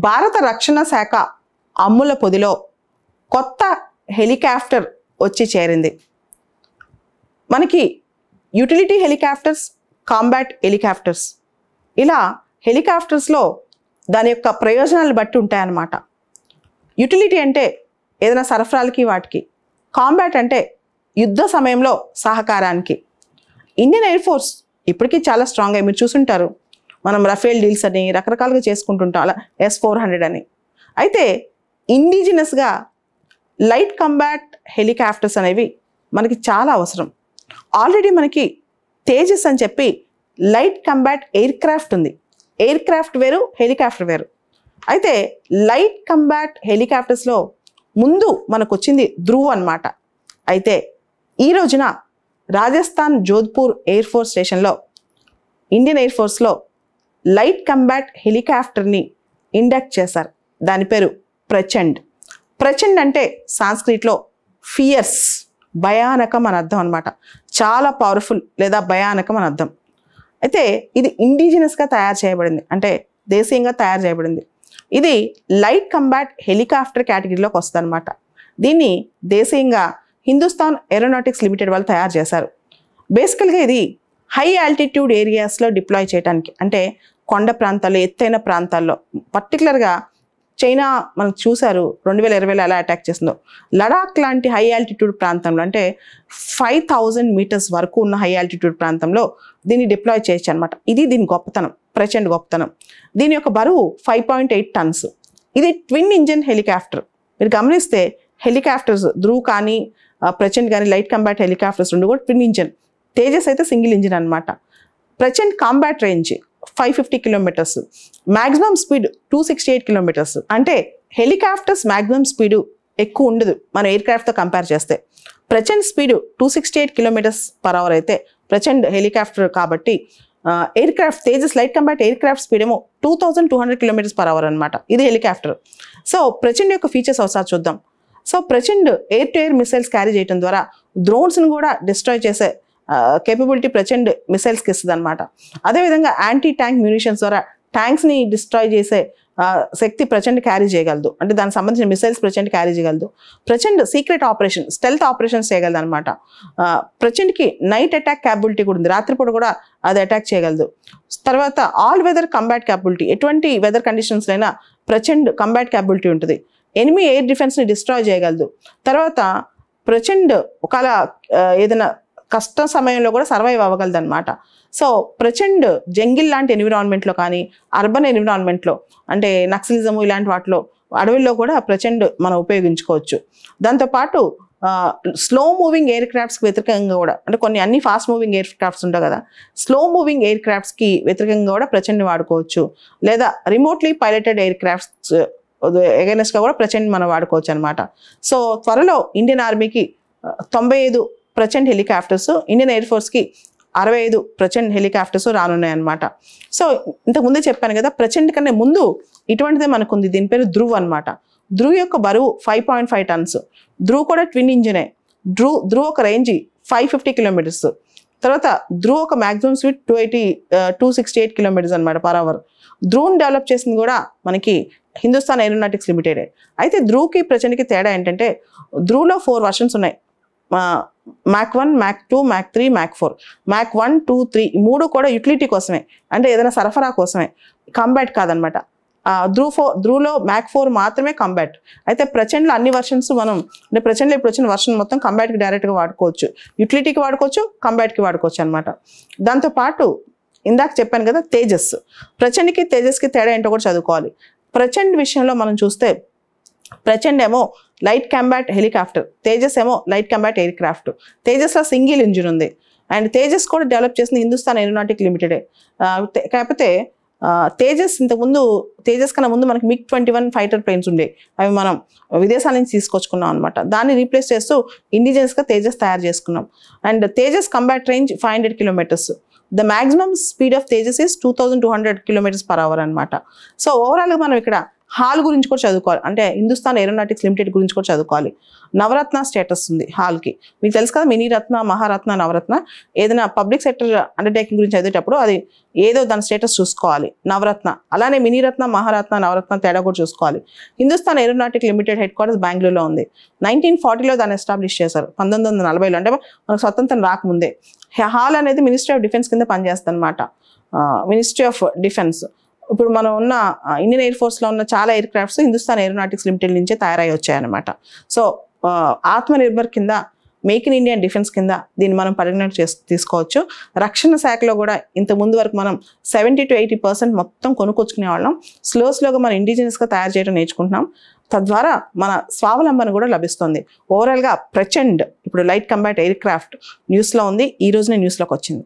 భారత రక్షణ శాఖ అమ్ముల పొదిలో కొత్త హెలికాప్టర్ వచ్చి చేరింది. మనకి యూటిలిటీ హెలికాప్టర్స్, కాంబాట్ హెలికాప్టర్స్, ఇలా హెలికాప్టర్స్లో దాని యొక్క ప్రయోజనాలు బట్టి ఉంటాయన్నమాట. యూటిలిటీ అంటే ఏదైనా సరఫరాలకి వాటికి, కాంబాట్ అంటే యుద్ధ సమయంలో సహకారానికి. ఇండియన్ ఎయిర్ ఫోర్స్ ఇప్పటికీ చాలా స్ట్రాంగ్గా, మీరు చూసుంటారు, మనం రఫేల్ డీల్స్ అని రకరకాలుగా చేసుకుంటుంటాం, అలా S-400 అని. అయితే ఇండిజినస్గా లైట్ కంబాట్ హెలికాప్టర్స్ అనేవి మనకి చాలా అవసరం. ఆల్రెడీ మనకి తేజస్ అని చెప్పి లైట్ కంబాట్ ఎయిర్ క్రాఫ్ట్ ఉంది. ఎయిర్ క్రాఫ్ట్ వేరు, హెలికాప్టర్ వేరు. అయితే లైట్ కంబాట్ హెలికాప్టర్స్లో ముందు మనకు వచ్చింది ధ్రువ్ అన్నమాట. అయితే ఈ రోజున రాజస్థాన్ జోధ్పూర్ ఎయిర్ ఫోర్స్ స్టేషన్లో ఇండియన్ ఎయిర్ ఫోర్స్లో లైట్ కంబాట్ హెలికాప్టర్ని ఇండక్ట్ చేశారు. దాని పేరు ప్రచండ్. ప్రచండ్ అంటే సాంస్క్రిట్లో ఫియర్స్, భయానకం అని అర్థం అనమాట. చాలా పవర్ఫుల్ లేదా భయానకం అని అర్థం. అయితే ఇది ఇండిజినస్గా తయారు చేయబడింది, అంటే దేశీయంగా తయారు చేయబడింది. ఇది లైట్ కంబాట్ హెలికాప్టర్ కేటగిరీలోకి వస్తుంది అనమాట. దీన్ని దేశీయంగా హిందుస్థాన్ ఏరోనాటిక్స్ లిమిటెడ్ వాళ్ళు తయారు చేశారు. బేసికల్గా ఇది హై ఆల్టిట్యూడ్ ఏరియాస్లో డిప్లాయ్ చేయడానికి, అంటే కొండ ప్రాంతాల్లో, ఎత్తైన ప్రాంతాల్లో, పర్టికులర్గా చైనా మనం చూశారు 2020లో ఎలా అటాక్ చేసిందో. లడాక్ లాంటి హై ఆల్టిట్యూడ్ ప్రాంతంలో, అంటే 5000 మీటర్స్ వరకు ఉన్న హై ఆల్టిట్యూడ్ ప్రాంతంలో దీన్ని డిప్లాయ్ చేయొచ్చు అనమాట. ఇది దీని గొప్పతనం, ప్రచండ్ గొప్పతనం. దీని యొక్క బరువు 5.8 టన్స్. ఇది ట్విన్ ఇంజిన్ హెలికాప్టర్. మీరు గమనిస్తే హెలికాప్టర్స్ ధ్రువ్ కానీ ప్రచండ్ కానీ లైట్ కంబాట్ హెలికాప్టర్స్ రెండు కూడా ట్విన్ ఇంజిన్. తేజస్ అయితే సింగిల్ ఇంజిన్ అనమాట. Prachand combat range 550 kilometres, maximum speed 268 kilometres. అంటే హెలికాప్టర్స్ మ్యాక్సిమం స్పీడు ఎక్కువ ఉండదు మన ఎయిర్ క్రాఫ్ట్తో కంపేర్ చేస్తే. Prachand speed 268 kilometres per hour అయితే ప్రచండ్ హెలికాప్టర్ కాబట్టి aircraft Tejas light combat aircraft speed ఏమో 2200 కిలోమీటర్స్ పర్ అవర్ అనమాట. ఇది హెలికాప్టర్. సో ప్రచండ్ యొక్క ఫీచర్స్ ఒకసారి చూద్దాం. So Prachand air to air missiles carry చేయడం ద్వారా డ్రోన్స్ని కూడా డిస్ట్రాయ్ చేసే కేపబిలిటీ ప్రచండ్ మిసైల్స్కి ఇస్తుంది అనమాట. అదేవిధంగా యాంటీ ట్యాంక్ మ్యూనిషన్స్ ద్వారా ట్యాంక్స్ని డిస్ట్రాయ్ చేసే శక్తి ప్రచండ్ క్యారీ చేయగలదు, అంటే దానికి సంబంధించిన మిసైల్స్ ప్రచండ్ క్యారీ చేయగలదు. Prachand secret operation, stealth operations చేయగలదు అనమాట. ప్రచండ్కి నైట్ అటాక్ క్యాపబిలిటీ కూడా ఉంది, రాత్రిపూట కూడా అది అటాక్ చేయగలదు. తర్వాత ఆల్ వెదర్ కంబాట్ క్యాపబిలిటీ, ఎటువంటి వెదర్ కండిషన్స్లో అయినా ప్రచండ్ కంబాట్ క్యాపబిలిటీ ఉంటుంది. ఎనిమీ ఎయిర్ డిఫెన్స్ని డిస్ట్రాయ్ చేయగలదు. తర్వాత ప్రచండ్ ఒకవేళ ఏదైనా కష్ట సమయంలో కూడా సర్వైవ్ అవ్వగలదు అనమాట. సో ప్రచండ్ జంగిల్ లాంటి ఎన్విరాన్మెంట్లో కానీ, అర్బన్ ఎన్విరాన్మెంట్లో, అంటే నక్సలిజము ఇలాంటి వాటిలో, అడవుల్లో కూడా ప్రచండ్ మనం ఉపయోగించుకోవచ్చు. దాంతోపాటు స్లో మూవింగ్ ఎయిర్ క్రాఫ్ట్స్కి వ్యతిరేకంగా కూడా, అంటే అన్ని ఫాస్ట్ మూవింగ్ ఎయిర్ క్రాఫ్ట్స్ ఉంటాయి కదా, స్లో మూవింగ్ ఎయిర్ క్రాఫ్ట్స్కి వ్యతిరేకంగా కూడా ప్రచండ్ వాడుకోవచ్చు. లేదా రిమోట్లీ పైలటెడ్ ఎయిర్ క్రాఫ్ట్స్ ఎగైనెస్ట్గా కూడా ప్రచండ్ మనం వాడుకోవచ్చు అనమాట. సో త్వరలో ఇండియన్ ఆర్మీకి 95 ప్రచండ్ హెలికాప్టర్స్, ఇండియన్ ఎయిర్ ఫోర్స్కి 65 ప్రచండ్ హెలికాప్టర్స్ రానున్నాయన్నమాట. సో ఇంతకుముందే చెప్పాను కదా, ప్రచండ్ కన్నా ముందు ఇటువంటిదే మనకు ఉంది. దీని పేరు ధ్రువ్ అనమాట. ధ్రువ్ యొక్క బరువు 5.5 టన్స్. ధ్రువ్ కూడా ట్విన్ ఇంజినే. ధ్రువ్ ఒక రేంజ్ 550 కిలోమీటర్స్. తర్వాత ధ్రువ్ ఒక మ్యాక్సిమం స్పీడ్ 268 కిలోమీటర్స్ అనమాట పర్ అవర్. ధ్రువ్ని డెవలప్ చేసింది కూడా మనకి హిందుస్థాన్ ఏరోనాటిక్స్ లిమిటెడే. అయితే ధ్రువ్కి ప్రచండ్కి తేడా ఏంటంటే, ధ్రువ్లో 4 వర్షన్స్ ఉన్నాయి. Mk 1, Mk 2, Mk 3, Mk 4. Mk 1, 2, 3 ఈ 3 కూడా యూటిలిటీ కోసమే, అంటే ఏదైనా సరఫరా కోసమే, కంబాట్ కాదనమాట. ధ్రువ్లో మ్యాక్ 4 మాత్రమే కంబాట్. అయితే ప్రచండ్లో అన్ని వర్షన్స్ మనం, అంటే ప్రచండ్లో ఇప్పుడు వచ్చిన వర్షన్ మొత్తం కంబాట్కి డైరెక్ట్గా వాడుకోవచ్చు, యూటిలిటీకి వాడుకోవచ్చు, కంబాట్కి వాడుకోవచ్చు అనమాట. దాంతోపాటు ఇందాక చెప్పాను కదా తేజస్, ప్రచండ్కి తేజస్కి తేడా ఏంటో కూడా చదువుకోవాలి. ప్రచండ్ విషయంలో మనం చూస్తే ప్రచండ్ ఏమో లైట్ కంబాట్ హెలికాప్టర్, తేజస్ ఏమో లైట్ కంబాట్ ఎయిర్ క్రాఫ్ట్. తేజస్లో సింగిల్ ఇంజిన్ ఉంది. అండ్ తేజస్ కూడా డెవలప్ చేసిన హిందుస్థాన్ ఏరోనాటిక్ లిమిటెడే. కాకపోతే తేజస్ కన్నా ముందు మనకి MiG-21 ఫైటర్ ప్లేన్స్ ఉండే, అవి మనం విదేశాల నుంచి తీసుకొచ్చుకున్నాం అనమాట. దాన్ని రీప్లేస్ చేస్తూ ఇండిజినస్గా తేజస్ తయారు చేసుకున్నాం. And Tejas combat range 500 kilometres. The maximum speed of Tejas is 2200 kilometres per hour అనమాట. సో ఓవరాల్గా మనం ఇక్కడ హాల్ గురించి కూడా చదువుకోవాలి, అంటే హిందుస్థాన్ ఏరోనాటిక్స్ లిమిటెడ్ గురించి కూడా చదువుకోవాలి. నవరత్న స్టేటస్ ఉంది హాల్కి, మీకు తెలుసు కదా, మినీ రత్న, మహారత్న, నవరత్న. ఏదైనా పబ్లిక్ సెక్టర్ అండర్టేకింగ్ గురించి చదివేటప్పుడు అది ఏదో దాని స్టేటస్ చూసుకోవాలి, నవరత్న. అలానే మినీ రత్న, మహారత్న, నవరత్న తేడా కూడా చూసుకోవాలి. Hindustan aeronautic limited head quarters బెంగళూరులో ఉంది. 1940లో దాన్ని ఎస్టాబ్లిష్ చేశారు, 1940లో, అంటే మనకు స్వతంత్రం రాకముందే. హాల్ అనేది మినిస్ట్రీ ఆఫ్ డిఫెన్స్ కింద పనిచేస్తుంది అనమాట, మినిస్ట్రీ ఆఫ్ డిఫెన్స్. ఇప్పుడు మనం ఉన్న ఇండియన్ ఎయిర్ ఫోర్స్లో ఉన్న చాలా air crafts Hindustan aeronautics limited నుంచే తయారై వచ్చాయన్నమాట. సో ఆత్మనిర్భర్ కింద, మేక్ ఇన్ ఇండియా డిఫెన్స్ కింద దీన్ని మనం పరిగణన తీసుకోవచ్చు. రక్షణ శాఖలో కూడా ఇంత ముందు వరకు మనం 70 to 80% మొత్తం కొనుక్కొచ్చుకునే వాళ్ళం. స్లోగా మనం ఇండిజినస్గా తయారు చేయడం నేర్చుకుంటున్నాం. తద్వారా మన స్వావలంబన కూడా లభిస్తుంది. ఓవరాల్గా ప్రచండ్ ఇప్పుడు లైట్ కంబాట్ ఎయిర్ క్రాఫ్ట్ న్యూస్లో ఉంది, ఈ రోజునే న్యూస్లోకి వచ్చింది.